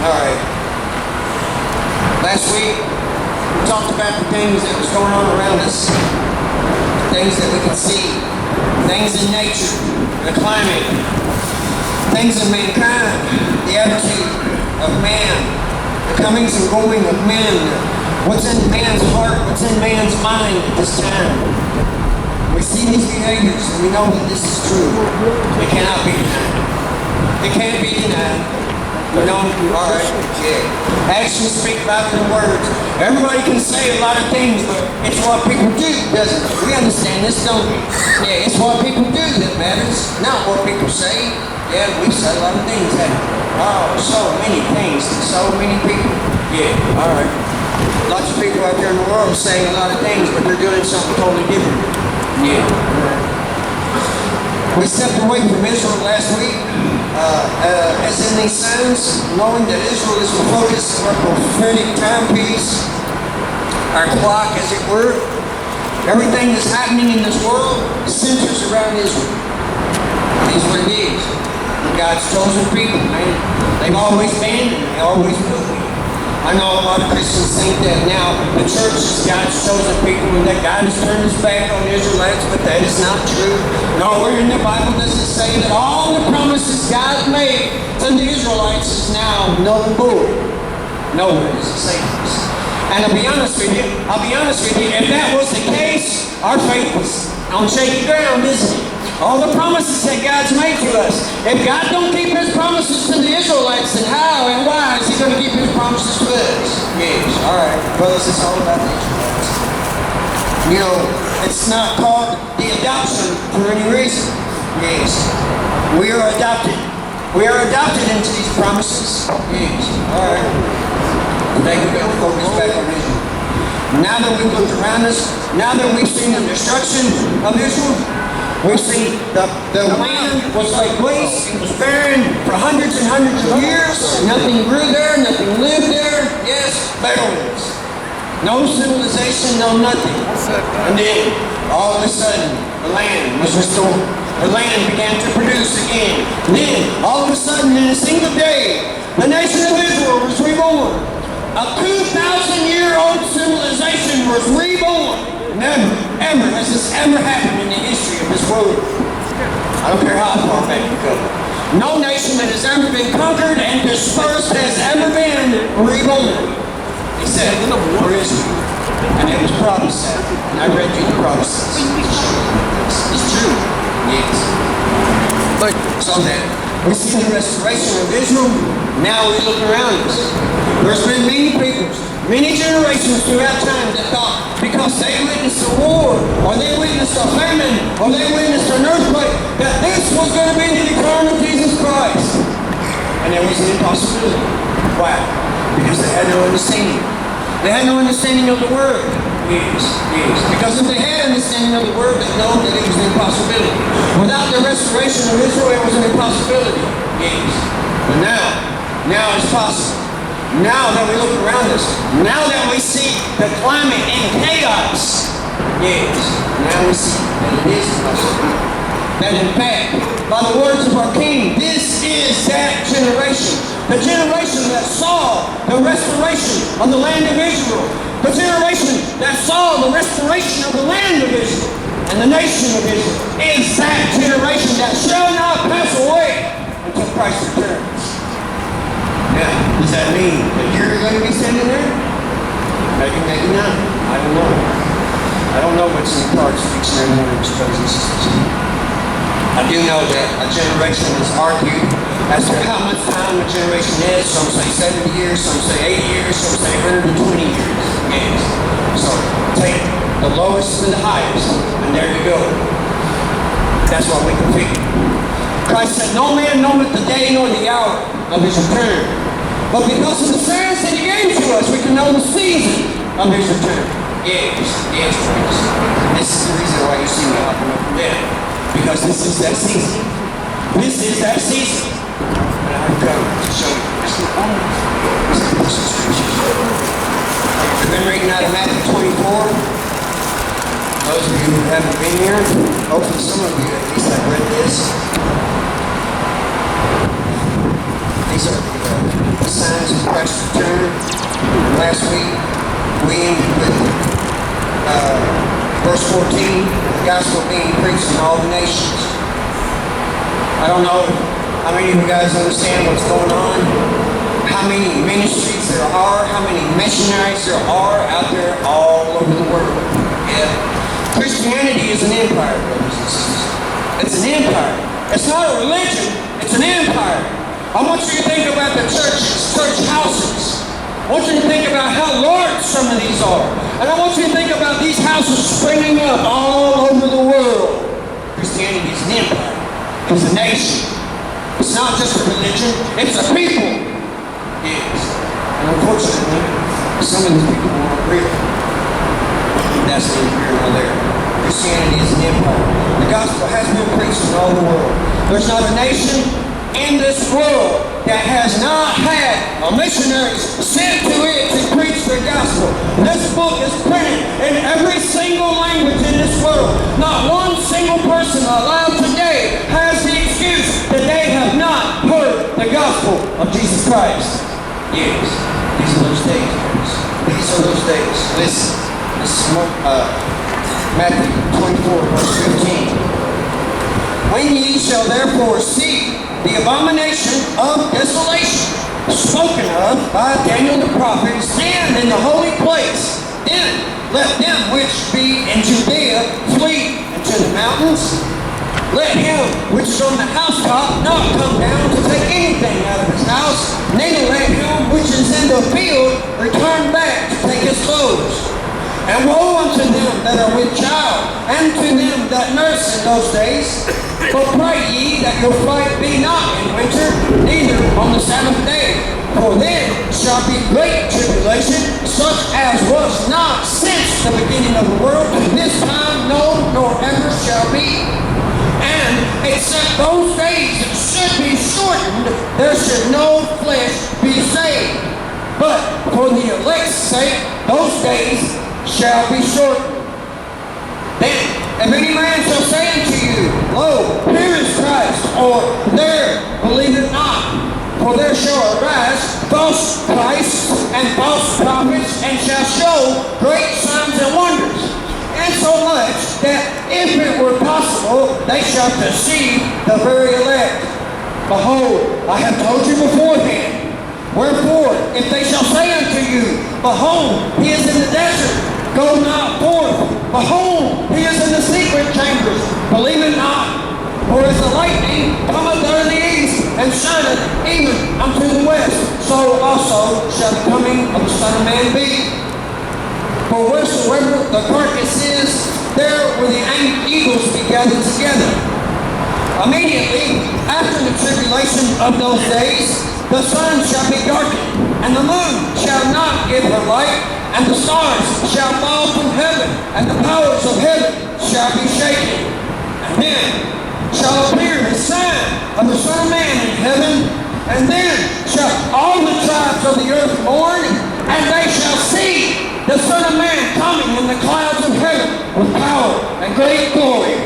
Alright. Last week, we talked about the things that was going on around us. Things that we can see. Things in nature. The climate. Things of mankind. The attitude of man. The comings and going of men. What's in man's heart. What's in man's mind at this time. We see these behaviors and we know that this is true. It cannot be denied. It can't be denied. You know, alright, yeah. Actions speak louder than words. Everybody can say a lot of things, but it's what people do, doesn't it? We understand this, don't we? Yeah, it's what people do that matters, not what people say. Yeah, we say a lot of things, haven't we? Oh, so many things to so many people. Yeah, alright. Lots of people out there in the world are saying a lot of things, but they're doing something totally different. Yeah, alright. We stepped away from Israel last week, as in these signs, knowing that Israel is the focus of our prophetic timepiece, our clock, as it were. Everything that's happening in this world centers around Israel. It is what it is. God's chosen people, man. They've always been, and they always will be. I know a lot of Christians think that now the church is God's chosen people and that God has turned his back on Israelites, but that is not true. Nowhere in the Bible does it say that all the promises God made to the Israelites is now null and void. Nowhere does it say this. And I'll be honest with you, if that was the case, our faith was on shaky ground, isn't it? All the promises that God's made to us. If God don't keep his promises to the Israelites, then how and why is he going to keep his promises to us? Yes, alright. Brothers, it's all about the Israelites. You know, it's not called the adoption for any reason. Yes. We are adopted. We are adopted into these promises. Yes, alright. Today we're going to focus back on Israel. Now that we've looked around us, now that we've seen the destruction of Israel, we see the land was like waste, it was barren for hundreds and hundreds of years. Nothing grew there, nothing lived there. Yes, barrenness. No civilization, no nothing. And then, all of a sudden, the land was restored. The land began to produce again. And then, all of a sudden, in a single day, the nation of Israel was reborn. A 2,000-year-old civilization was reborn. Never, ever has this ever happened in the history of this world. I don't care how far back you go. No nation that has ever been conquered and dispersed has ever been reborn. He said, for Israel. And it was prophesied. And I read you the prophecies. It's true. Yes. So that we see the restoration of Israel. Now we look around us. There's been many peoples, many generations throughout time that thought because they witnessed a war, or they witnessed a famine, or they witnessed an earthquake, that this was going to be the return of Jesus Christ. And it was an impossibility. Why? Because they had no understanding. They had no understanding of the Word. Yes, yes. Because if they had understanding of the Word, they know that it was an impossibility. Without the restoration of Israel, it was an impossibility. Yes. But now it's possible. Now that we look around us, now that we see the climate in chaos, yes, now we see that it is possible. That in fact, by the words of our King, this is that generation. The generation that saw the restoration of the land of Israel. The generation that saw the restoration of the land of Israel and the nation of Israel is that generation that shall not pass away until Christ returns. Now, does that mean that you're going to be sending there? Maybe not. I don't know. I don't know what's in the cards for each and every one of his brothers and sisters. I do know that a generation is argued as to how much time a generation is. Some say 70 years, some say 80 years, some say 120 years. Yes. So, take the lowest and the highest, and there you go. That's what we can figure. Christ said, no man knoweth the day nor the hour of his return. But because of the signs that he gave to us, we can know the season of his return. Yes, yes, friends. This is the reason why you see me hopping up from there. Because this is that season. This is that season. And I've come to show you. I've been reading out of Matthew 24. Those of you who haven't been here, hopefully some of you at least have read this. These are the signs Christ's return. And last week, we ended with verse 14, the gospel being preached in all the nations. I don't know how many of you guys understand what's going on, how many ministries there are, how many missionaries there are out there all over the world. Yeah. Christianity is an empire, brothers and sisters. It's an empire. It's not a religion, it's an empire. I want you to think about the churches, church houses. I want you to think about how large some of these are. And I want you to think about these houses springing up all over the world. Christianity is an empire. It's a nation. It's not just a religion, it's a people. Yes. And unfortunately, some of these people aren't real. That's neither here nor there. Christianity is an empire. The gospel has been preached in all the world. There's not a nation in this world that has not had a missionary sent to it to preach their gospel. This book is printed in every single language in this world. Not one single person alive today has the excuse that they have not heard the gospel of Jesus Christ. Yes, these are those days, folks. These are those days. Listen, this is Matthew 24, verse 15. When ye shall therefore see the abomination of desolation spoken of by Daniel the prophet stand in the holy place, then let them which be in Judea flee into the mountains. Let him which is on the housetop not come down to take anything out of his house, neither let him which is in the field return back to take his clothes. And woe unto them that are with child, and to them that nurse in those days. But pray ye that your flight be not in winter, neither on the Sabbath day. For then shall be great tribulation, such as was not since the beginning of the world to this time, no, nor ever shall be. And except those days should be shortened, there should no flesh be saved. But for the elect's sake, those days shall be shortened. Then, if any man shall say unto you, Lo, here is Christ, or there, believe it not. For there shall arise false Christs and false prophets, and shall show great signs and wonders, insomuch that if it were possible, they shall deceive the very elect. Behold, I have told you beforehand. Wherefore, if they shall say unto you, Behold, he is in the desert, go not forth. Behold, he is in the secret chambers, believe it not. For as the lightning cometh out of the east, and shineth even unto the west, so also shall the coming of the Son of Man be. For wheresoever the carcass is, there will the eagles be gathered together. Immediately after the tribulation of those days, the sun shall be darkened, and the moon shall not give her light, and the stars shall fall from heaven, and the powers of heaven shall be shaken. And then shall appear the sign of the Son of Man in heaven, and then shall all the tribes of the earth mourn, and they shall see the Son of Man coming in the clouds of heaven with power and great glory.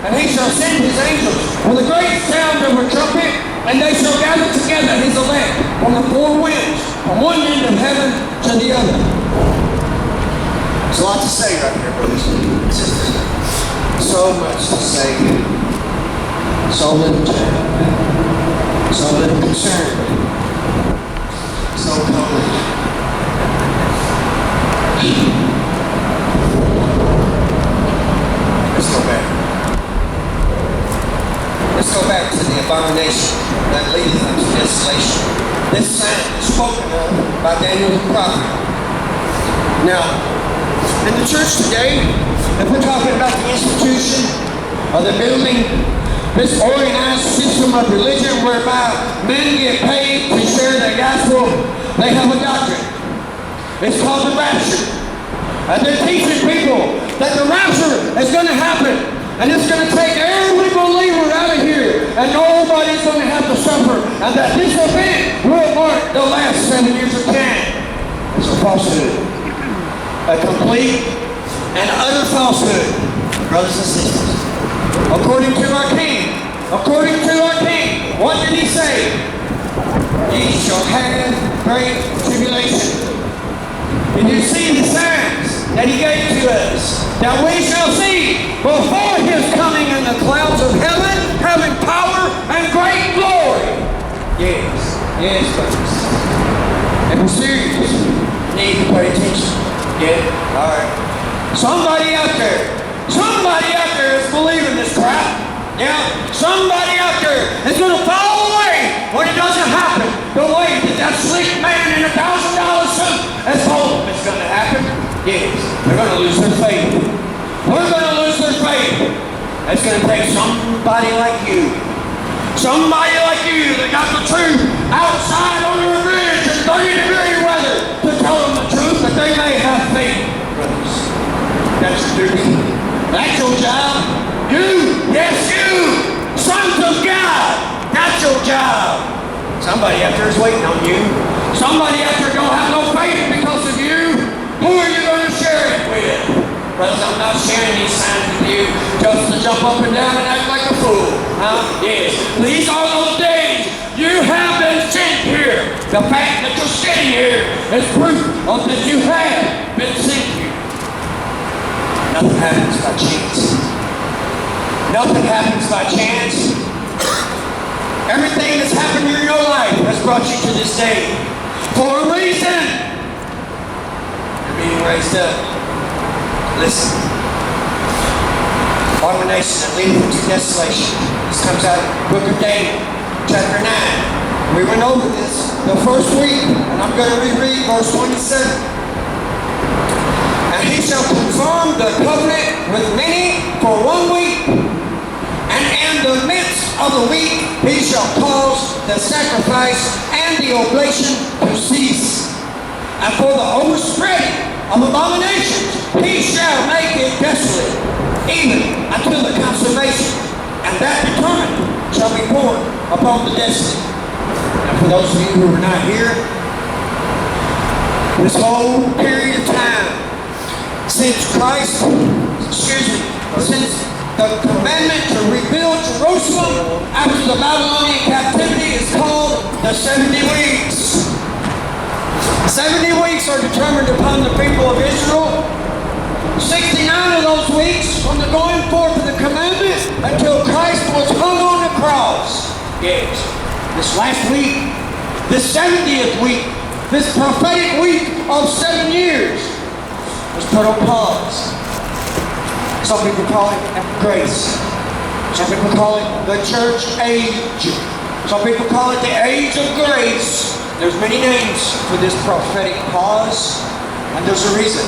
And he shall send his angels with a great sound of a trumpet, and they shall gather together his elect from the four winds, from one end of heaven to the other. There's a lot to say right here, brothers and sisters. So much to say. So little time. So little concern. So common. Let's go back. Let's go back to the abomination that leadeth unto desolation. This sign is spoken of by Daniel the prophet. Now, in the church today, if we're talking about the institution or the building, this organized system of religion whereby men get paid to share the gospel, they have a doctrine. It's called the rapture. And they're teaching people that the rapture is going to happen. And it's going to take every believer out of here. And nobody's going to have to suffer. And that this event will mark the last 7 years of time. It's a falsehood. A complete and utter falsehood. Brothers and sisters. According to our King. According to our King. What did he say? Ye shall have great tribulation. And you see the signs that he gave to us, that we shall see before his coming in the clouds of heaven, having power and great glory. Yes, folks. And we're serious. You need to pay attention. Yeah, all right. Somebody out there is believing this crap. Yeah, somebody out there is going to fall away when it doesn't happen the way that sleek man in $1,000 suit has told them it's going to happen. Yes, they're going to lose their faith. We're going to lose their faith. It's going to take somebody like you. Somebody like you that got the truth outside under a bridge in 30-degree weather to tell them the truth that they may have faith, brothers. That's your duty. That's your job. Yes, you, sons of God, that's your job. Somebody out there is waiting on you. Somebody out there don't have no faith because of you. Who are you going to share it with? Brothers, I'm not sharing these signs with you just to jump up and down and act like a fool. Yes, these are those days you have been sent here. The fact that you're sitting here is proof of that you have been sent here. Nothing happens by chance. Nothing happens by chance. Everything that's happened in your life has brought you to this day for a reason. You're being raised up. Listen. Abomination that leadeth to desolation. This comes out of the book of Daniel, chapter 9. We went over this the first week, and I'm going to reread verse 27. And he shall confirm the covenant with many for 1 week. And in the midst of the week he shall cause the sacrifice and the oblation to cease. And for the overspreading of abominations he shall make it desolate, even until the consummation. And that determined shall be poured upon the desolate. And for those of you who are not here, this whole period of time, since the commandment to rebuild Jerusalem after the Babylonian captivity is called the 70 weeks. 70 weeks are determined upon the people of Israel. 69 of those weeks from the going forth of the commandment until Christ was hung on the cross. Yes. This last week, the 70th week, this prophetic week of 7 years was put on pause. Some people call it grace. Some people call it the church age. Some people call it the age of grace. There's many names for this prophetic pause, and there's a reason.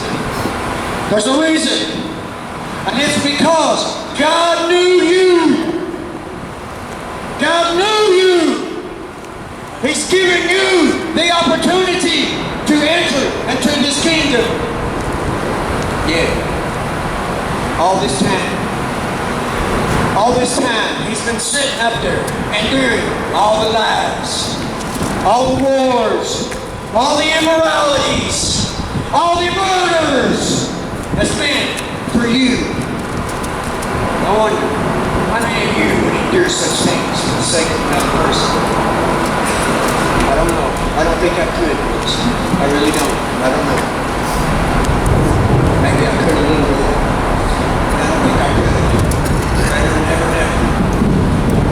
There's a reason. And it's because God knew you. God knew you. He's giving you the opportunity to enter into this kingdom. Yeah. All this time, he's been sitting up there enduring all the lies, all the wars, all the immoralities, all the murders has been for you. I wonder, how many of you would endure such things for the sake of another person? I don't know. I don't think I could. I really don't. I don't know. Maybe I could a little bit.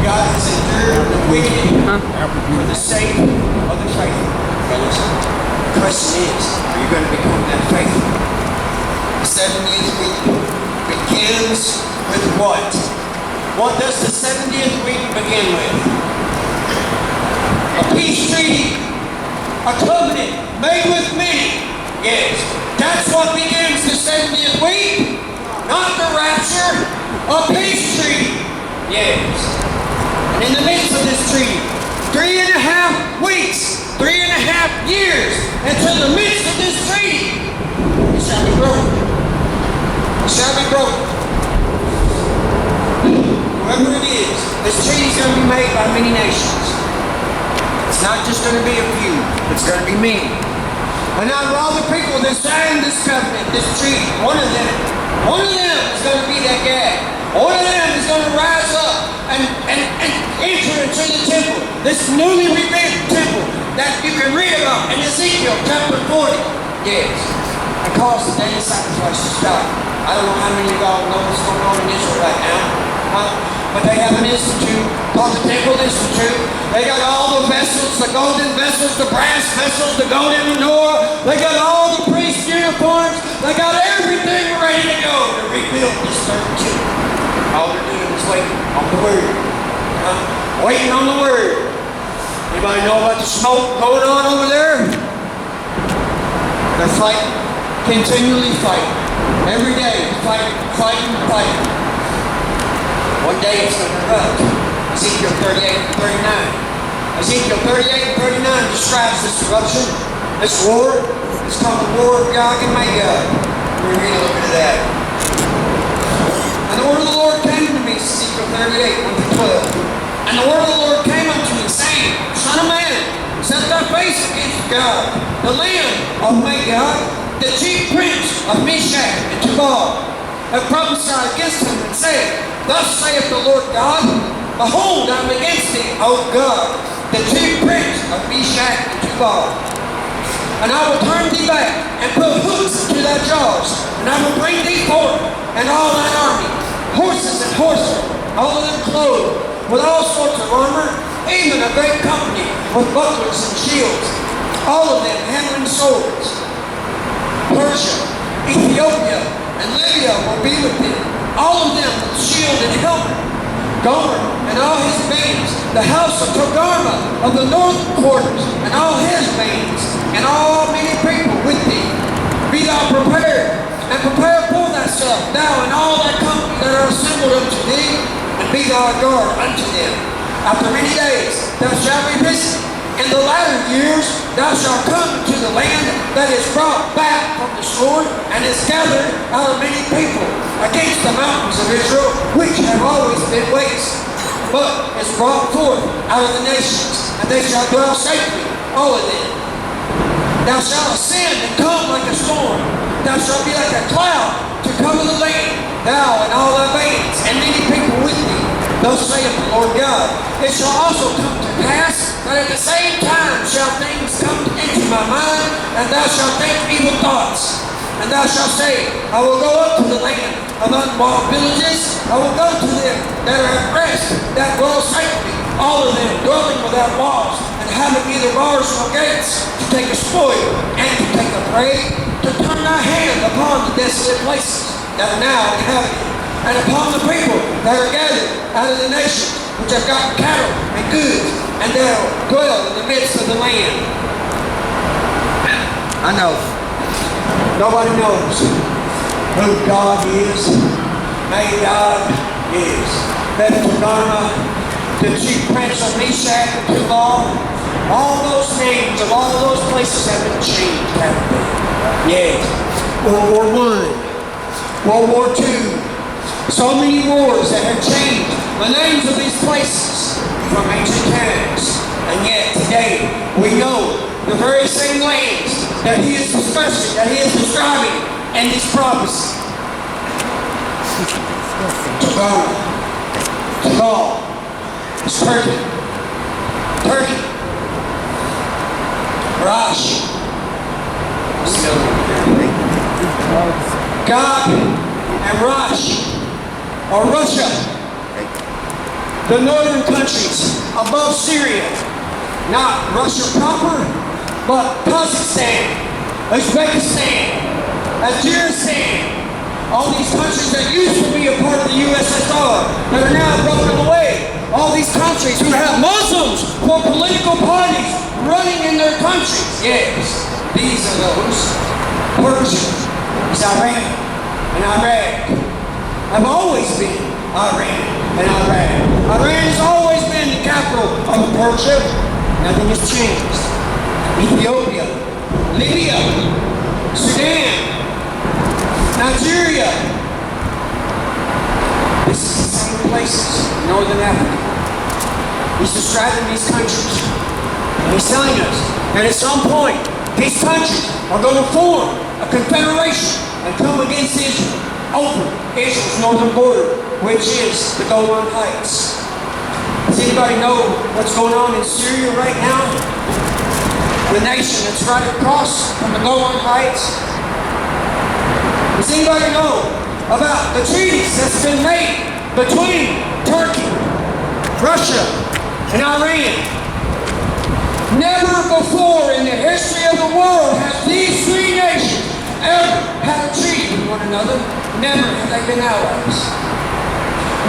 God has endured the wicked for the sake of the faithful. Fellas, the question is, are you going to become that faithful? The 70th week begins with what? What does the 70th week begin with? A peace treaty, a covenant made with many. Yes, that's what begins the 70th week. Not the rapture, a peace treaty. Yes. And in the midst of this treaty, 3.5 weeks, 3.5 years, into the midst of this treaty, it shall be broken. It shall be broken. Whoever it is, this treaty is going to be made by many nations. It's not just going to be a few, it's going to be many. And out of all the people that signed this covenant, this treaty, one of them is going to be that guy. One of them is going to rise up and enter into the temple, this newly rebuilt temple that you can read about in Yes. And cause the daily sacrifice to stop. I don't know how many of y'all know what's going on in Israel right now. But they have an institute called the Temple Institute. They got all the vessels, the golden vessels, the brass vessels, the golden menorah. They got all the priest uniforms. They got everything ready to go to rebuild this third temple. All they're doing is waiting on the Word. Waiting on the Word. Anybody know about the smoke going on over there? They're fighting. Continually fighting. Every day, fighting. One day it's going to erupt. Ezekiel 38 and 39. Ezekiel 38 and 39 describes this eruption, this war. It's called the War of Gog and Magog. We're reading a little bit of that. And the word of the Lord came to me, Ezekiel 38, 1 through 12. And the word of the Lord came unto me, saying, Son of man, set thy face against God, the land of Magog, the chief prince of Meshach and Tubal, and prophesied against him and said, Thus saith the Lord God, Behold, I am against thee, O God, the chief prince of Meshach and Tubal. And I will turn thee back, and put hooks into thy jaws, and I will bring thee forth, and all thine army, horses and horsemen, all of them clothed with all sorts of armor, even a great company with bucklers and shields, all of them handling swords. Persia, Ethiopia, and Libya will be with them, all of them with shield and helmet. Gomer and all his bands, the house of Togarmah of the north quarters, and all his bands, and all many people with thee. Be thou prepared, and prepare for thyself, thou and all thy company that are assembled unto thee, and be thou a guard unto them. After many days thou shalt revisit. In the latter years thou shalt come to the land that is brought back from the sword, and is gathered out of many people against the mountains of Israel, which have always been waste, but is brought forth out of the nations, and they shall dwell safely, all of them. Thou shalt ascend and come like a storm. Thou shalt be like a cloud to cover the land, thou and all thy bands, and many people with thee. Thus saith the Lord God, It shall also come to pass that at the same time shall things come into my mind, and thou shalt think evil thoughts. And thou shalt say, I will go up to the land of unwalled villages. I will go to them that are at rest, that dwell safely, all of them dwelling without walls, and having neither bars nor gates, to take a spoil and to take a prey, to turn thy hand upon the desolate places that are now inhabited, and upon the people that are gathered out of the nations, which have gotten cattle and goods, and that dwell in the midst of the land. I know. Nobody knows who God is. Magog is. That Togarmah, the chief prince of Meshach and Tubal, all those names of all those places have been changed, haven't they? Yes. World War I, World War II. So many wars that have changed the names of these places from ancient times. And yet today we know the very same lands that he is discussing, that he is describing in these prophecies. Togarmah, Tubal, it's Turkey, Rosh, Gog and Rosh, or Russia, the northern countries above Syria, not Russia proper, but Kazakhstan, Uzbekistan, Azerbaijan, all these countries that used to be a part of the USSR that are now broken away. All these countries who have Muslims for political parties running in their countries. Yes, these are those. Persia is Iran and Iraq. Have always been Iran and Iraq. Iran has always been the capital of Persia. Nothing has changed. Ethiopia, Libya, Sudan, Nigeria. This is the same places in northern Africa. He's describing these countries. And he's telling us that at some point, these countries are going to form a confederation and come against Israel over Israel's northern border, which is the Golan Heights. Does anybody know what's going on in Syria right now? the nation that's right across from the Golan Heights? Does anybody know about the treaties that's been made between Turkey, Russia, and Iran? Never before in the history of the world have these three nations ever had a treaty with one another. Never have they been allies.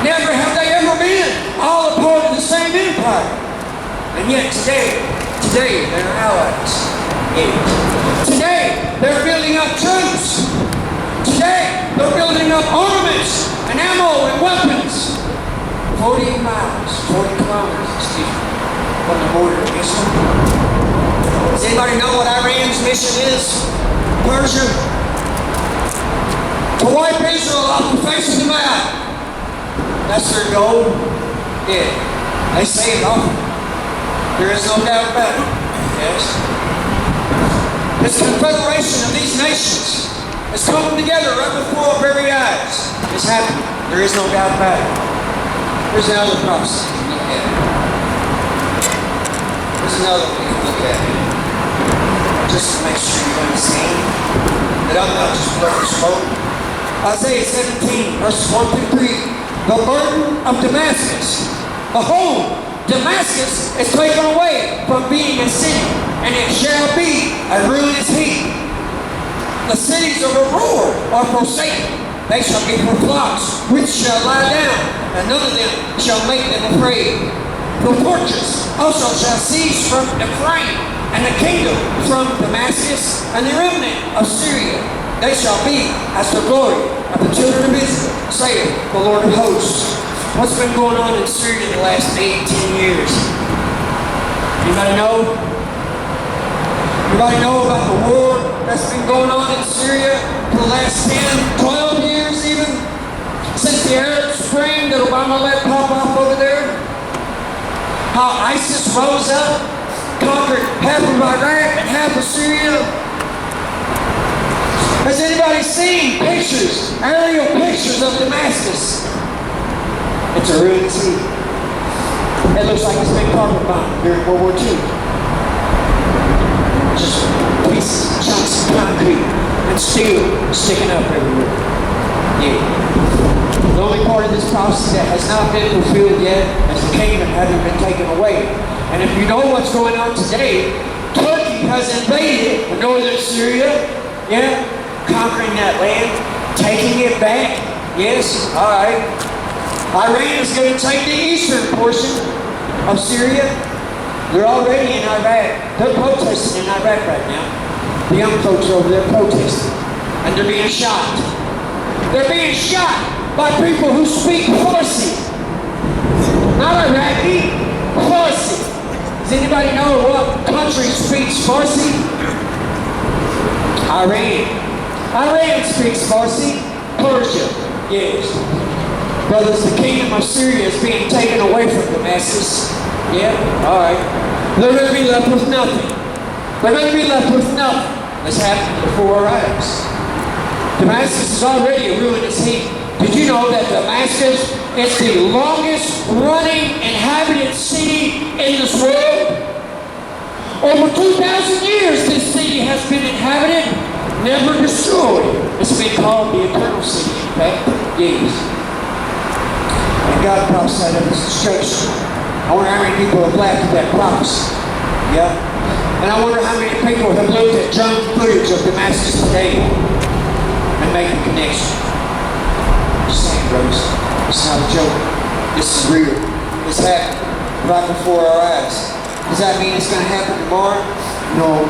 Never have they ever been all a part of the same empire. And yet today they're allies. Today they're building up troops. Today they're building up armaments and ammo and weapons. 40 miles, 40 kilometers, from the border of Israel. Does anybody know what Iran's mission is? Persia? To wipe Israel off the face of the map. That's their goal. Yeah. They say it often. There is no doubt about it. Yes. This confederation of these nations is coming together right before our very eyes. It's happening. There is no doubt about it. Here's another prophecy. Look at it. Here's another way to look at it. Just to make sure you understand that I'm not just blowing smoke. Isaiah 17, verses 1 through 3. The burden of Damascus. Behold, Damascus is taken away from being a city, and it shall be a ruinous heap. The cities of Aroer are forsaken. They shall be for flocks, which shall lie down, and none of them shall make them afraid. The fortress also shall cease from Ephraim, and the kingdom from Damascus, and the remnant of Syria. They shall be as the glory of the children of Israel, saith the Lord of hosts. What's been going on in Syria in the last 8, 10 years? Anybody know? Anybody know about the war that's been going on in Syria for the last 10, 12 years even? Since the Arab Spring that Obama let pop off over there? How ISIS rose up, conquered half of Iraq and half of Syria? Has anybody seen pictures, aerial pictures of Damascus? It's a ruined city. It looks like it's been carpet bombed during World War II. Just pieces, chunks of concrete and steel sticking up everywhere. Yeah. The only part of this prophecy that has not been fulfilled yet is the kingdom having been taken away. And if you know what's going on today, Turkey has invaded northern Syria. Yeah. Conquering that land, taking it back. Yes, all right. Iran is going to take the eastern portion of Syria. They're already in Iraq. They're protesting in Iraq right now. The young folks over there protesting. And they're being shot. They're being shot by people who speak Farsi. Not Iraqi, Farsi. Does anybody know what country speaks Farsi? Iran. Iran speaks Farsi. Persia. Yes. Brothers, the kingdom of Syria is being taken away from Damascus. Yeah, all right. They're going to be left with nothing. They're going to be left with nothing. That's happening before our eyes. Damascus is already a ruinous heap. Did you know that Damascus is the longest running inhabited city in this world? Over 2,000 years this city has been inhabited, never destroyed. It's been called the Eternal City, in fact. Yes. And God prophesied of this destruction. I wonder how many people have laughed at that prophecy. Yeah. And I wonder how many people have looked at junk footage of Damascus today and made the connection. Just saying, brothers, it's not a joke. This is real. It's happening right before our eyes. Does that mean it's going to happen tomorrow? No.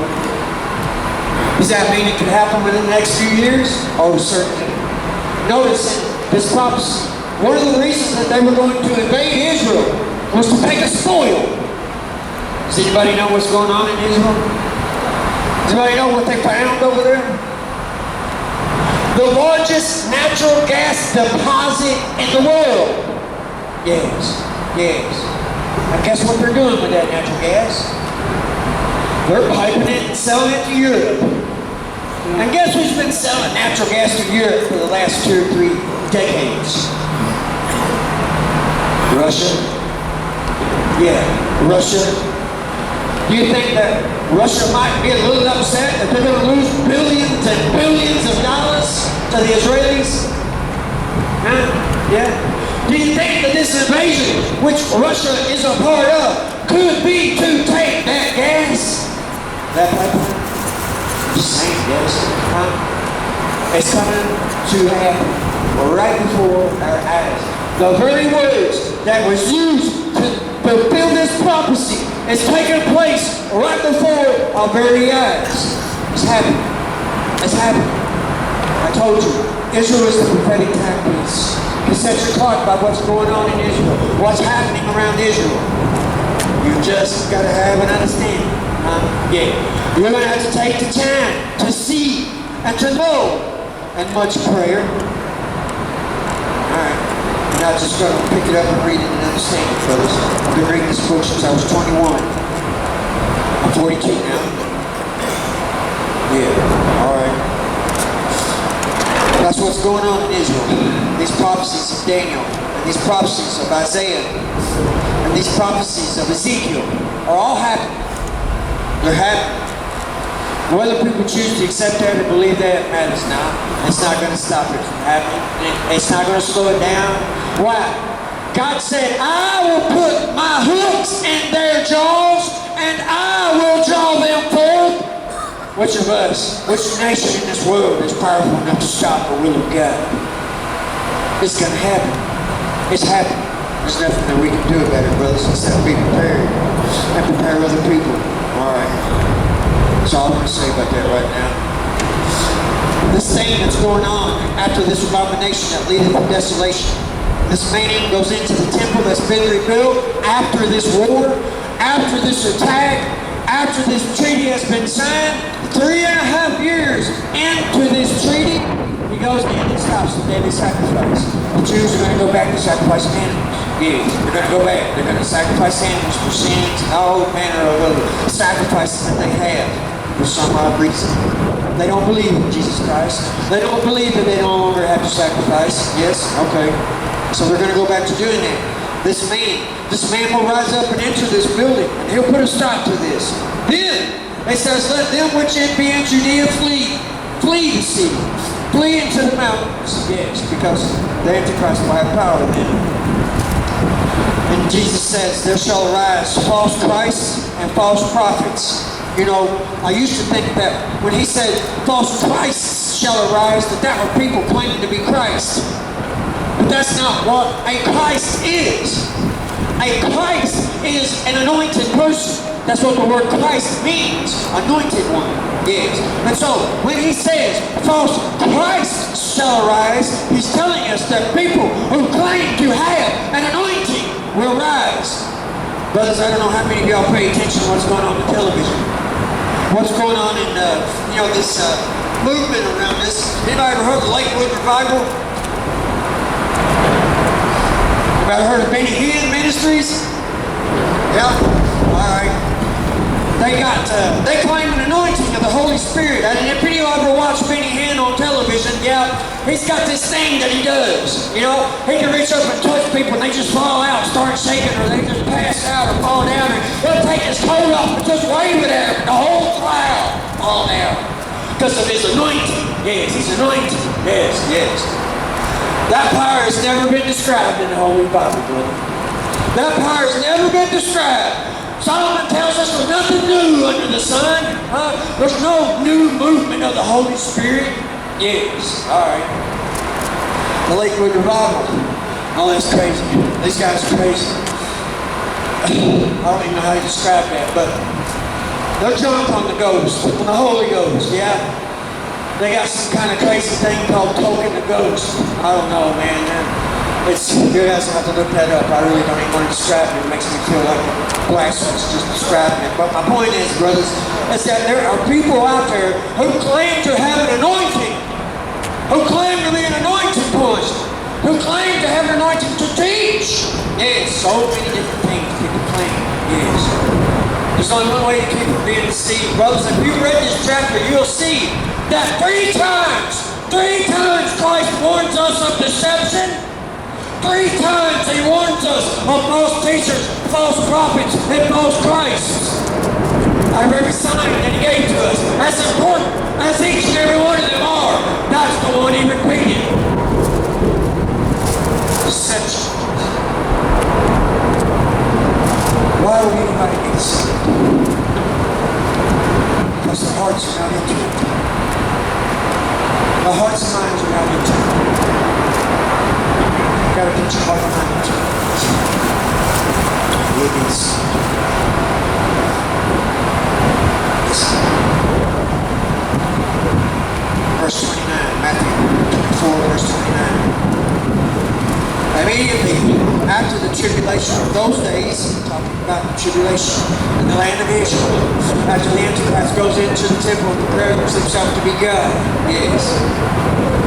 Does that mean it could happen within the next few years? Oh, certainly. Notice in this prophecy, one of the reasons that they were going to invade Israel was to take a spoil. Does anybody know what's going on in Israel? Does anybody know what they found over there? The largest natural gas deposit in the world. Yes, yes. And guess what they're doing with that natural gas? They're piping it and selling it to Europe. And guess who's been selling natural gas to Europe for the last 2 or 3 decades? Russia. Yeah, Russia. Do you think that Russia might be a little upset that they're going to lose billions and billions of dollars to the Israelis? Huh? Yeah. Do you think that this invasion, which Russia is a part of, could be to take that gas? That pipeline? Just saying, yes. Huh? It's coming to happen right before our eyes. The very words that was used to fulfill this prophecy is taking place right before our very eyes. It's happening. It's happening. I told you, Israel is the prophetic timepiece. You set your clock by what's going on in Israel, what's happening around Israel. You just got to have an understanding. Yeah. You're going to have to take the time to see and to know, and much prayer. Alright. I'm not just going to pick it up and read it and understand it, fellas. I've been reading this book since I was 21. I'm 42 now. Yeah. Alright. That's what's going on in Israel. These prophecies of Daniel, and these prophecies of Isaiah, and these prophecies of Ezekiel are all happening. They're happening. Whether people choose to accept that or believe that matters not. It's not going to stop it from happening. It's not going to slow it down. Why? God said, I will put my hooks in their jaws and I will draw them forth. Which of us, which nation in this world is powerful enough to stop the will of God? It's going to happen. It's happening. There's nothing that we can do about it, brothers, except be prepared and prepare other people. All right. That's all I'm going to say about that right now. This thing that's going on after this abomination that leadeth to desolation. This man goes into the temple that's been rebuilt after this war, after this attack, after this treaty has been signed. 3.5 years into this treaty, he goes in and stops the daily sacrifice. The Jews are going to go back to sacrificing animals. Yes, they're going to go back. They're going to sacrifice animals for sins and all manner of other sacrifices that they have for some odd reason. They don't believe in Jesus Christ. They don't believe that they no longer have to sacrifice. Yes? Okay. So they're going to go back to doing that. This man will rise up and enter this building, and he'll put a stop to this. Then, it says, let them which be in Judea flee. Flee the sea. Flee into the mountains. Yes, because the Antichrist will have power then. And Jesus says, there shall arise false Christs and false prophets. You know, I used to think that when he said false Christs shall arise, that were people claiming to be Christ. But that's not what a Christ is. A Christ is an anointed person. That's what the word Christ means. Anointed one. Yes. And so, when he says false Christ shall arise, he's telling us that people who claim to have an anointing will rise. Brothers, I don't know how many of y'all pay attention to what's going on on television. What's going on in, this movement around this. Anybody ever heard of the Lakewood Revival? Ever heard of Benny Hinn Ministries? Yeah? Alright. They claim an anointing of the Holy Spirit. And if any of you ever watched Benny Hinn on television, yeah, he's got this thing that he does. You know, he can reach up and touch people and they just fall out, start shaking, or they just pass out or fall down. And he'll take his coat off and just wave it at them. The whole crowd fall down. Because of his anointing. Yes, he's anointed. Yes, yes. That power has never been described in the Holy Bible, brother. That power has never been described. Solomon tells us there's nothing new under the sun. There's no new movement of the Holy Spirit. Yes, all right. The Lakewood Revival. Oh, that's crazy. These guys are crazy. I don't even know how to describe that, but they're drunk on the Ghost, on the Holy Ghost, yeah? They got some kind of crazy thing called token the Ghost. I don't know, man. You guys have to look that up. I really don't even want to describe it. It makes me feel like blasphemous just describing it. But my point is, brothers, is that there are people out there who claim to have an anointing, who claim to be an anointed person, who claim to have an anointing to teach. Yes, so many different things people claim. Yes. There's only one way to keep from being deceived. Brothers, if you read this chapter, you'll see that three times Christ warns us of deception. 3 times he warns us of false teachers, false prophets, and false Christs. out of every sign that he gave to us. As important as each and every one of them are, that's the one he repeated. Deception. Why would anybody get deceived? Because their hearts are not into it. The hearts and minds are not into it. You've got to put your heart and mind into it. You'll be deceived. Listen. Verse 29, Matthew 24, verse 29. Immediately after the tribulation of those days, talking about the tribulation in the land of Israel, after the Antichrist goes into the temple and declares himself to be God, yes,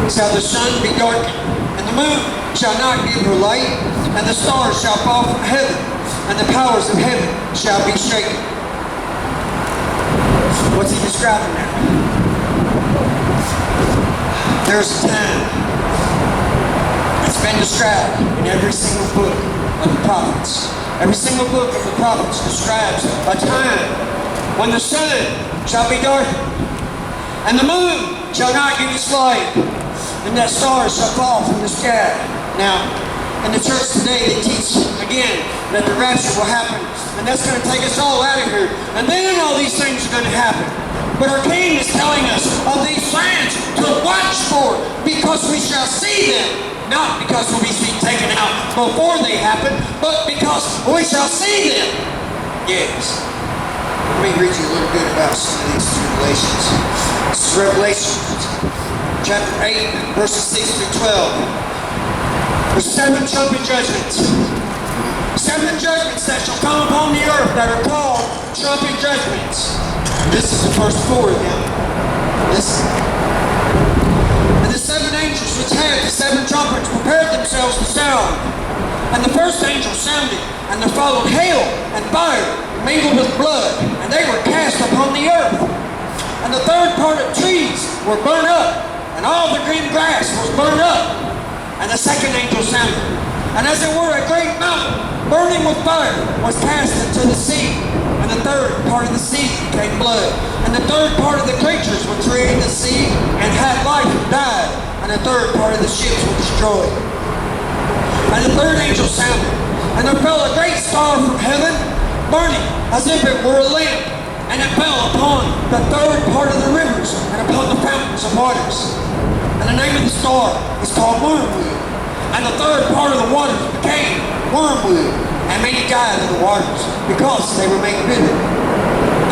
shall the sun be darkened, and the moon shall not give her light, and the stars shall fall from heaven, and the powers of heaven shall be shaken. What's he describing now? There's a time. It's been described in every single book of the prophets. Every single book of the prophets describes a time when the sun shall be darkened, and the moon shall not give its light, and that stars shall fall from the sky. Now, in the church today, they teach again that the rapture will happen, and that's going to take us all out of here, and then all these things are going to happen. But our King is telling us of these signs to watch for, because we shall see them. Not because we'll be taken out before they happen, but because we shall see them. Yes. Let me read you a little bit about some of these tribulations. This is Revelation chapter 8, verses 6 through 12. There's 7 trumpet judgments. 7 judgments that shall come upon the earth that are called trumpet judgments. This is the first 4 of them. Listen. And the 7 angels which had the 7 trumpets prepared themselves to sound. And the first angel sounded, and there followed hail and fire mingled with blood, and they were cast upon the earth. And the third part of trees were burned up, and all the green grass was burned up. And the second angel sounded, and as it were a great mountain burning with fire was cast into the sea. And the third part of the sea became blood. And the third part of the creatures which were in the sea and had life died. And the third part of the ships were destroyed. And the third angel sounded, and there fell a great star from heaven, burning as if it were a lamp. And it fell upon the third part of the rivers and upon the fountains of waters. And the name of the star is called Wormwood. And the third part of the waters became wormwood, and many died in the waters, because they were made bitter.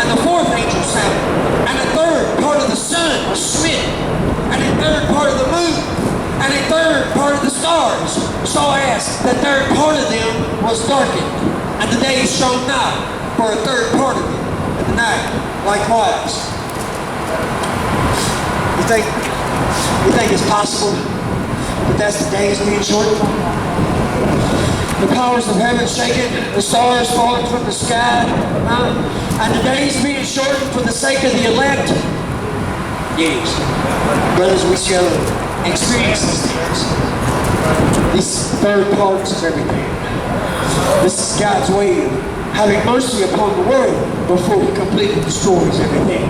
And the fourth angel sounded, and a third part of the sun was smitten, and a third part of the moon, and a third part of the stars, so as the third part of them was darkened, and the day shone not for a third part of it, and the night likewise. You think it's possible that that's the days being shortened? The powers of heaven shaken, the stars falling from the sky, and the days being shortened for the sake of the elect. Yes, brothers, we shall experience these things. These third parts of everything. This is God's way of having mercy upon the world before He completely destroys everything.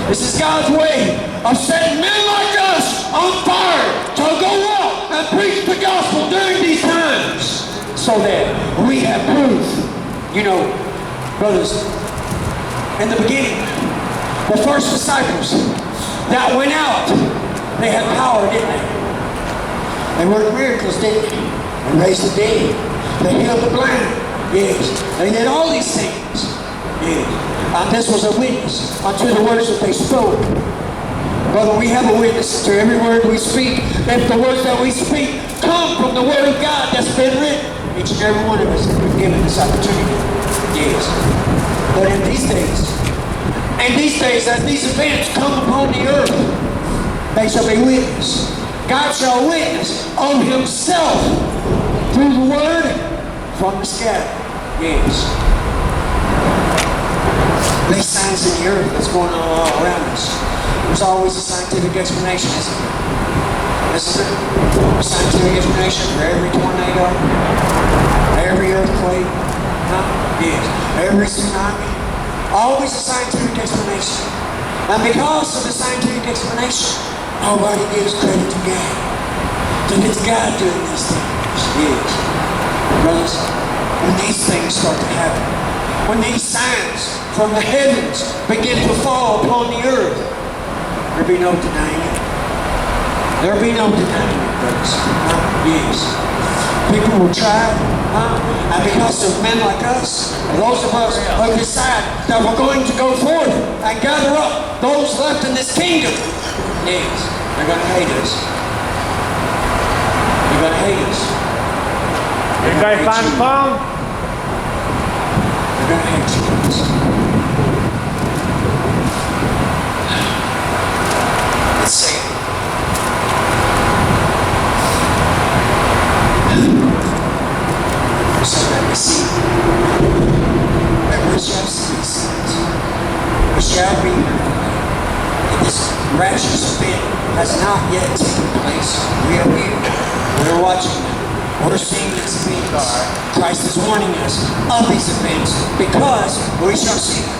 This is God's way of setting men like us on fire to go out and preach the gospel during these times, so that we have proof. You know, brothers, in the beginning, the first disciples that went out, they had power, didn't they? They worked miracles, didn't they? They raised the dead. They healed the blind. Yes. They did all these things. Yes. And this was a witness unto the words that they spoke. Brother, we have a witness to every word we speak. If the words that we speak come from the Word of God that's been written, each and every one of us has been given this opportunity. Yes. But in these days, as these events come upon the earth, they shall be witness. God shall witness on Himself through the Word from the sky. Yes. These signs in the earth that's going on all around us. There's always a scientific explanation, isn't there? Isn't there? A scientific explanation for every tornado, every earthquake, yes, every tsunami, Always a scientific explanation. And because of the scientific explanation, nobody gives credit to God. Then it's God doing these things. Yes. Brothers, when these things start to happen, when these signs from the heavens begin to fall upon the earth, there'll be no denying it. There'll be no denying it, brothers. Yes. People will try, and because of men like us, those of us who decide that we're going to go forth and gather up those left in this kingdom, yes, they're going to hate us. They're going to hate us. Everybody find the phone? They're going to hate you. Let's say it. So that we see that we shall see these things. We shall be that this rapturous event has not yet taken place. We are here. We're watching them. We're seeing these events. Christ is warning us of these events because we shall see them.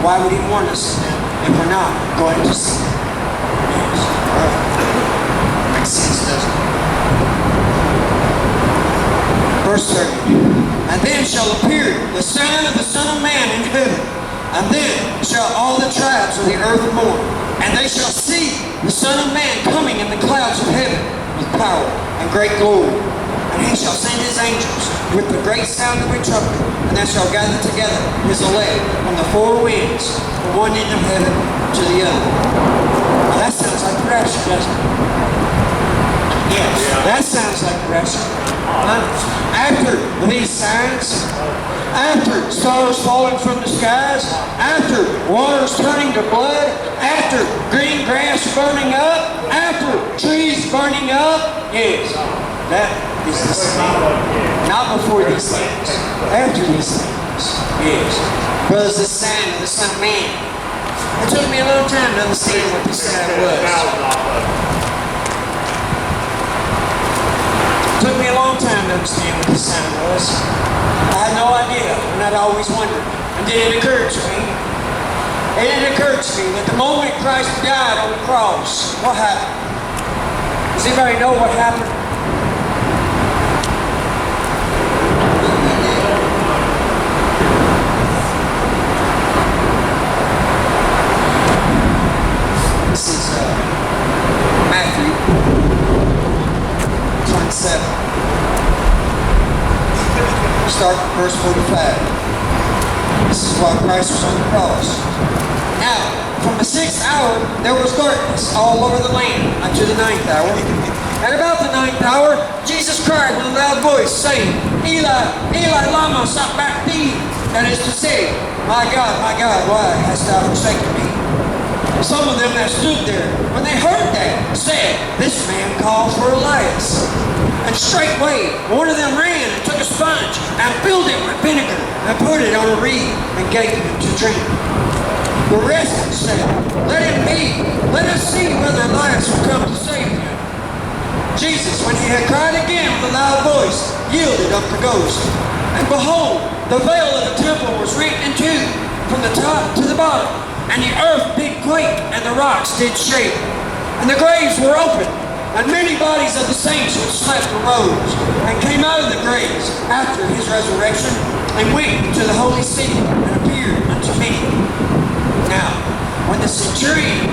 Why would he warn us of them if we're not going to see them? Yes. Makes sense, doesn't it? Verse 30. And then shall appear the sign of the Son of Man in heaven. And then shall all the tribes of the earth mourn. And they shall see the Son of Man coming in the clouds of heaven with power and great glory. And he shall send his angels with the great sound of a trumpet. And they shall gather together his elect from the four winds, from one end of heaven to the other. Now that sounds like the rapture, doesn't it? Yes, that sounds like the rapture. After these signs, after stars falling from the skies, after waters turning to blood, after green grass burning up, after trees burning up, yes, that is the sign. Not before these things, after these things, yes. Was the sign of the Son of Man. It took me a long time to understand what the sign was. It took me a long time to understand what the sign was. I had no idea, and I'd always wondered. And then it occurred to me. It occurred to me that the moment Christ died on the cross, what happened? Does anybody know what happened? This is Matthew 27. Start with verse 45. This is why Christ was on the cross. Now, from the 6th hour, there was darkness all over the land unto the 9th hour. At about the 9th hour, Jesus cried with a loud voice, saying, Eli, Eli, lama sabachthani. That is to say, my God, why hast thou forsaken me? Some of them that stood there, when they heard that, said, This man called for Elias. And straightway one of them ran and took a sponge and filled it with vinegar and put it on a reed and gave him to drink. The rest said, Let him be. Let us see whether Elias will come to save him. Jesus, when he had cried again with a loud voice, yielded up the ghost. And behold, the veil of the temple was rent in two from the top to the bottom. And the earth did quake, and the rocks did shake. And the graves were opened, and many bodies of the saints which slept arose, and came out of the graves after his resurrection, and went to the holy city, and appeared unto many. Now, when the centurion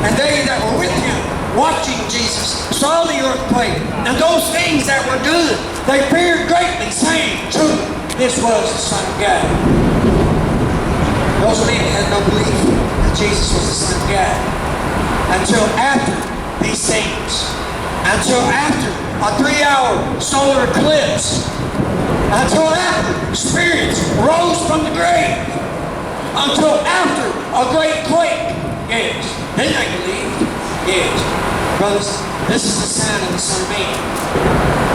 and they that were with him, watching Jesus, saw the earthquake, and those things that were done, they feared greatly, saying, Truly, this was the Son of God. Those men had no belief that Jesus was the Son of God until after these things, until after a 3-hour solar eclipse, until after spirits rose from the grave, until after a great quake. Yes, then they believed. Yes, brothers, this is the sign of the Son of Man.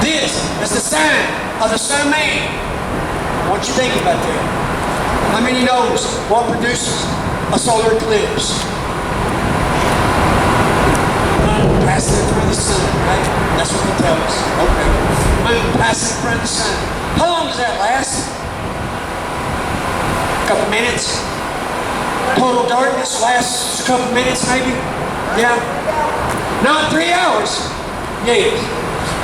This is the sign of the Son of Man. I want you to think about that. How many knows what produces a solar eclipse? Moon passing in front of the sun, right? That's what they tell us. Okay. Moon passing in front of the sun. How long does that last? A couple minutes? Total darkness lasts a couple minutes maybe. Yeah. Not 3 hours. Yes.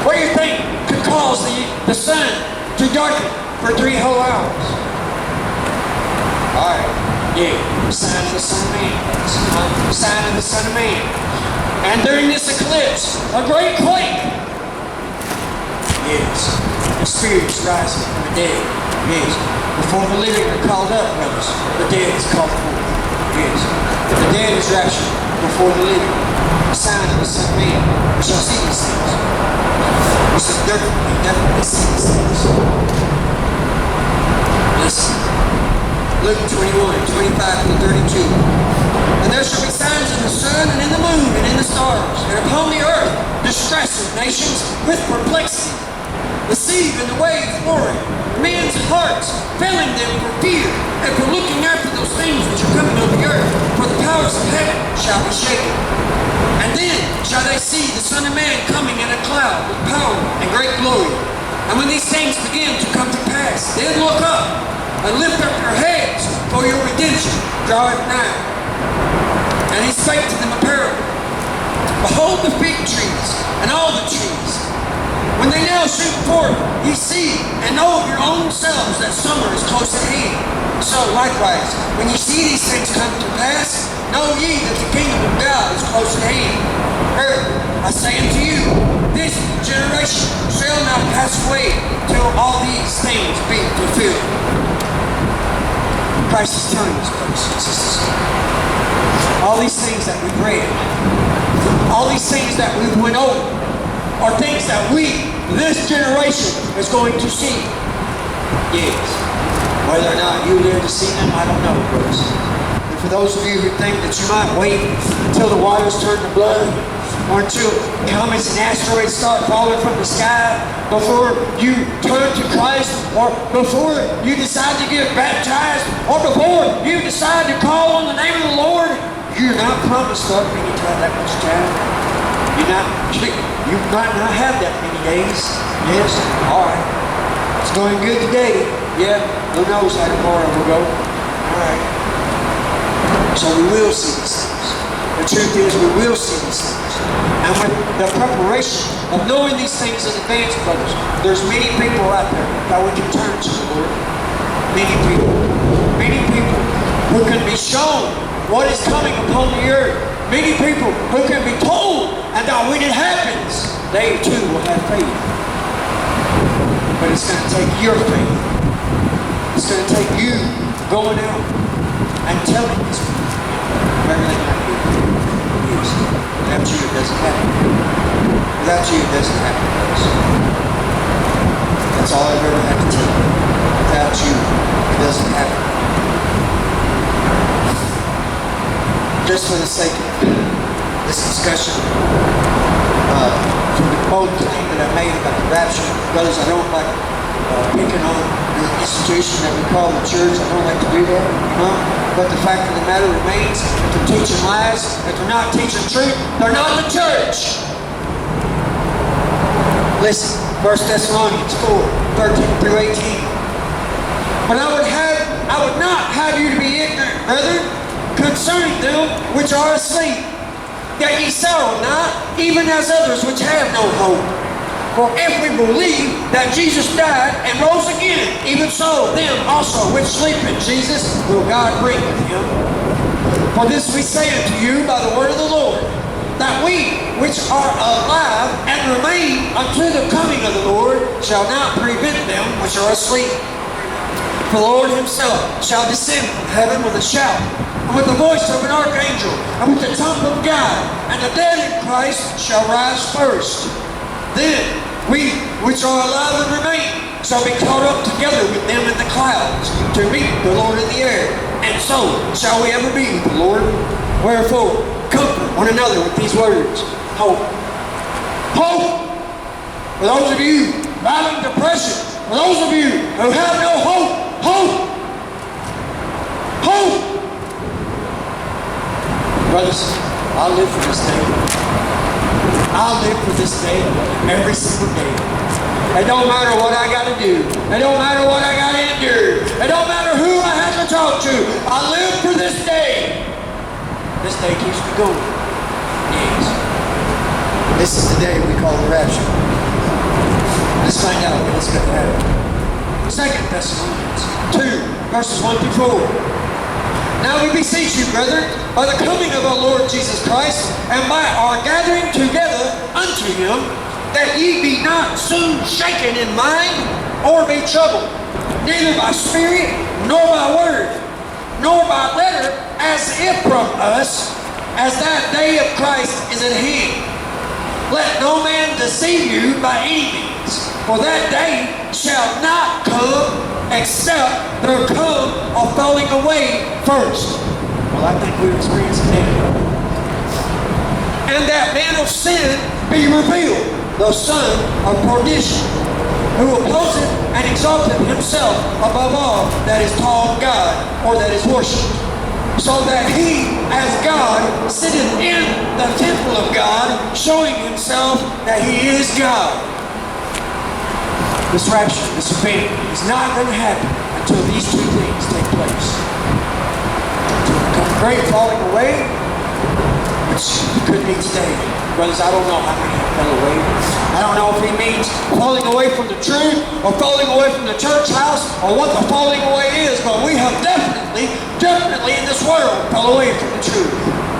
What do you think could cause the sun to darken for 3 whole hours? Alright. Yeah. Sign of the Son of Man. Sign of the Son of Man. And during this eclipse, a great quake. Yes. The spirits rising from the dead. Yes. Before the living are called up, brothers, the dead is called forth. Yes. The dead is raptured before the living. The sign of the Son of Man. We shall see these things. We shall definitely see these things. Listen. Luke 21, 25 through 32. And there shall be signs in the sun and in the moon and in the stars, and upon the earth distress of nations with perplexity, the sea and the waves roaring, men's hearts failing them for fear and for looking after those things which are coming on the earth, for the powers of heaven shall be shaken. And then shall they see the Son of Man coming in a cloud with power and great glory. And when these things begin to come to pass, then look up and lift up your heads, for your redemption draweth nigh. And he spake to them a parable. Behold the fig trees and all the trees. When they now shoot forth, ye see and know of your own selves that summer is close at hand. So likewise, when ye see these things come to pass, know ye that the kingdom of God is close at hand. Verily, I say unto you, this generation shall not pass away till all these things be fulfilled. Christ is telling us, brothers and sisters, all these things that we've read, all these things that we've went over, are things that we, this generation, is going to see. Yes. Whether or not you live to see them, I don't know, brothers. And for those of you who think that you might wait until the waters turn to blood, or until comets and asteroids start falling from the sky before you turn to Christ, or before you decide to get baptized, or before you decide to call on the name of the Lord, you're not promised up any time that much time. You might not have that many days. Yes, all right. It's going good today. Yeah, who knows how tomorrow will go. All right. So we will see these things. The truth is, we will see these things. And with the preparation of knowing these things in advance, brothers, there's many people out there that we can turn to the Lord. Many people. Many people who can be shown what is coming upon the earth. Many people who can be told, and that when it happens, they too will have faith. But it's going to take your faith. It's going to take you going out and telling these people wherever they might be. Without you, it doesn't happen. Without you, it doesn't happen, folks. That's all I've ever had to tell you. Without you, it doesn't happen. Just for the sake of this discussion, for the bold claim that I made about the rapture, brothers, I don't like picking on the institution that we call the church. I don't like to do that, But the fact of the matter remains, if they're teaching lies, if they're not teaching truth, they're not the church. Listen, 1 Thessalonians 4, 13 through 18. But I would not have you to be ignorant, brethren, concerning them which are asleep, that ye sorrow not, even as others which have no hope. For if we believe that Jesus died and rose again, even so them also which sleep in Jesus will God bring with him. For this we say unto you by the word of the Lord, that we which are alive and remain unto the coming of the Lord shall not prevent them which are asleep. For the Lord himself shall descend from heaven with a shout, and with the voice of an archangel, and with the trump of God, and the dead in Christ shall rise first. Then we which are alive and remain shall be caught up together with them in the clouds to meet the Lord in the air, and so shall we ever be with the Lord. Wherefore, comfort one another with these words. Hope. Hope! For those of you battling depression, for those of you who have no hope, hope! Hope! Brothers, I'll live for this day. I'll live for this day every single day. It don't matter what I got to do. It don't matter what I got to endure. It don't matter who I have to talk to. I live for this day. this day keeps me going. Yes. This is the day we call the rapture. Let's find out when it's going to happen. 2 Thessalonians 2, verses 1 through 4. Now we beseech you, brethren, by the coming of our Lord Jesus Christ, and by our gathering together unto him, that ye be not soon shaken in mind, or be troubled, neither by spirit, nor by word, nor by letter, as if from us, as that day of Christ is at hand. Let no man deceive you by any means, for that day shall not come except there come a falling away first. Well, I think we're experiencing that. And that man of sin be revealed, the son of perdition, who opposeth and exalteth himself above all that is called God, or that is worshipped, so that he, as God, sitteth in the temple of God, showing himself that he is God. This rapture, this event, is not going to happen until these two things take place. Until there comes a great falling away, which could mean today. Brothers, I don't know how many have fell away. I don't know if he means falling away from the truth, or falling away from the church house, or what the falling away is, but we have definitely in this world fell away from the truth.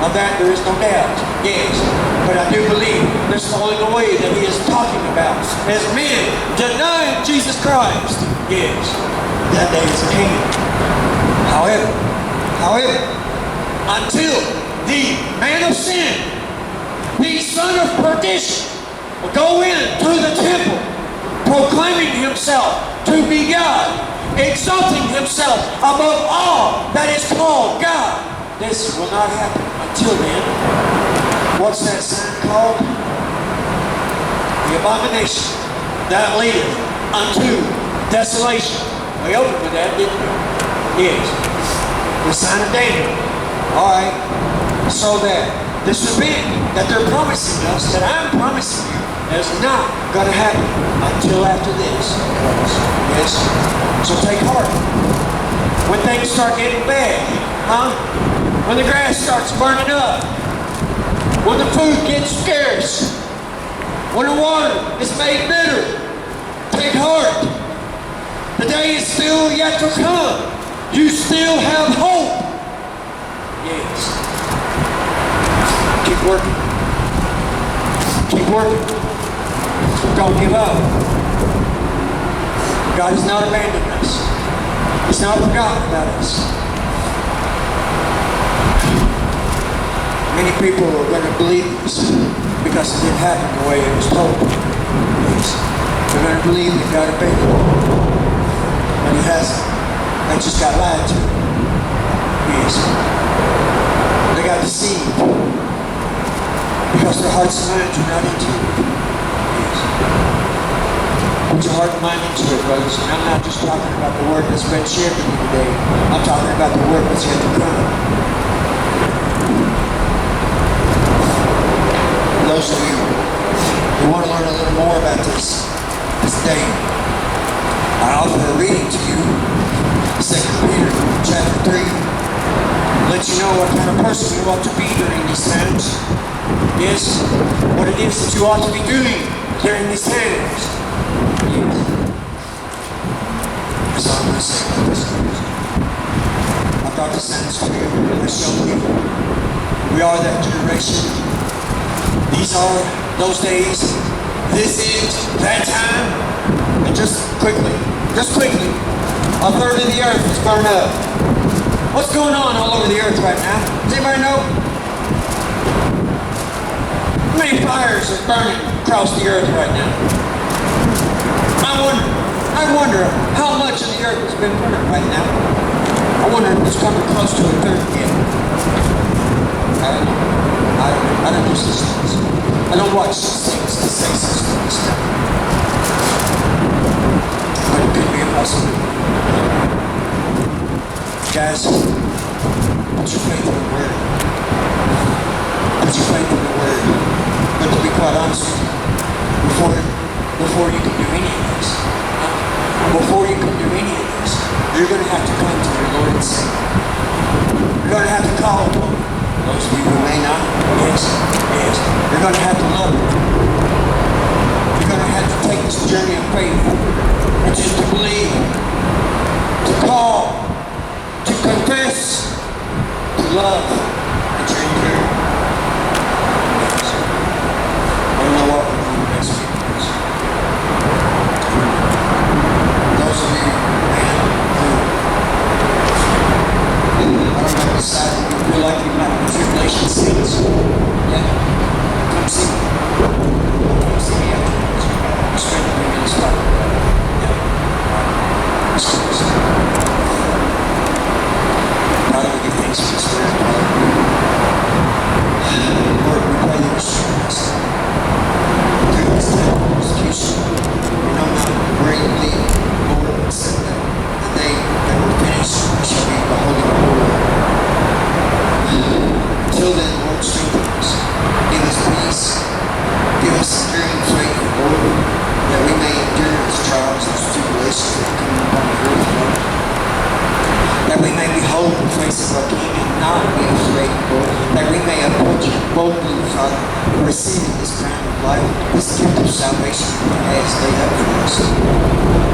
Of that there is no doubt. Yes. But I do believe this falling away that he is talking about as men denying Jesus Christ. Yes. That day is at hand. However, until the man of sin, the son of perdition, will go into the temple, proclaiming himself to be God, exalting himself above all that is called God. This will not happen until then. What's that sign called? The abomination that leadeth unto desolation. We opened with that, didn't we? Yes. The sign of Daniel. Alright. So that this event that they're promising us, that I'm promising you, is not going to happen until after this. Yes. So take heart. When things start getting bad, when the grass starts burning up, when the food gets scarce, when the water is made bitter, take heart. The day is still yet to come. You still have hope. Yes. Keep working. Keep working. Don't give up. God has not abandoned us. He's not forgotten about us. Many people are going to believe this because it didn't happen the way it was told. Yes. They're going to believe that God abandoned them. But he hasn't. They just got lied to. Yes. They got deceived because their hearts and minds are not into it. Yes. Put your heart and mind into it, brothers. And I'm not just talking about the word that's been shared with you today. I'm talking about the word that's yet to come. Those of you who want to learn a little more about this day, I offer a reading to you, 2 Peter chapter 3. Let you know what kind of person you ought to be during these times. Yes, what it is that you ought to be doing during these times. Yes. That's all I'm going to say about this. I thought this sounds clear. I showed you. We are that generation. These are those days. This is that time. And just quickly, a third of the earth is burned up. What's going on all over the earth right now? Does anybody know? How many fires are burning across the earth right now? I wonder how much of the earth has been burning right now. I wonder if it's coming close to a third yet. I don't do such things. I don't watch such things to say such things. But it could be a possibility. Guys, put your faith in the Word. Put your faith in the Word. But to be quite honest with you, before you can do any of this, you're going to have to come to your Lord and Savior. You're going to have to call upon the Those people may not. Yes, yes. You're going to have to love it. You're going to have to take this journey of faith, which is to believe, to call, to confess, to love, and to endure. Yes. I don't know what we're going to do next week. Those of you, man, who, I don't know, decide you feel like you're not in tribulation seasons. Yeah. Come see me. Come see me afterwards. Just wait to bring me this stuff. Yeah. Let's do this. Father, we give thanks for this word, Father. Lord, we pray that you strengthen us through this time of persecution. We know not where you lead, Lord, except that the day that we're finished, we shall be beholding the Lord. Until then, Lord, strengthen us. Give us peace. Give us enduring faith, Lord, that we may endure these trials and tribulations that come upon the earth, Lord. That we may behold the face of our King and not be afraid, Lord. That we may approach you boldly, Father, receiving this crown of life, this gift of salvation that has laid up for us.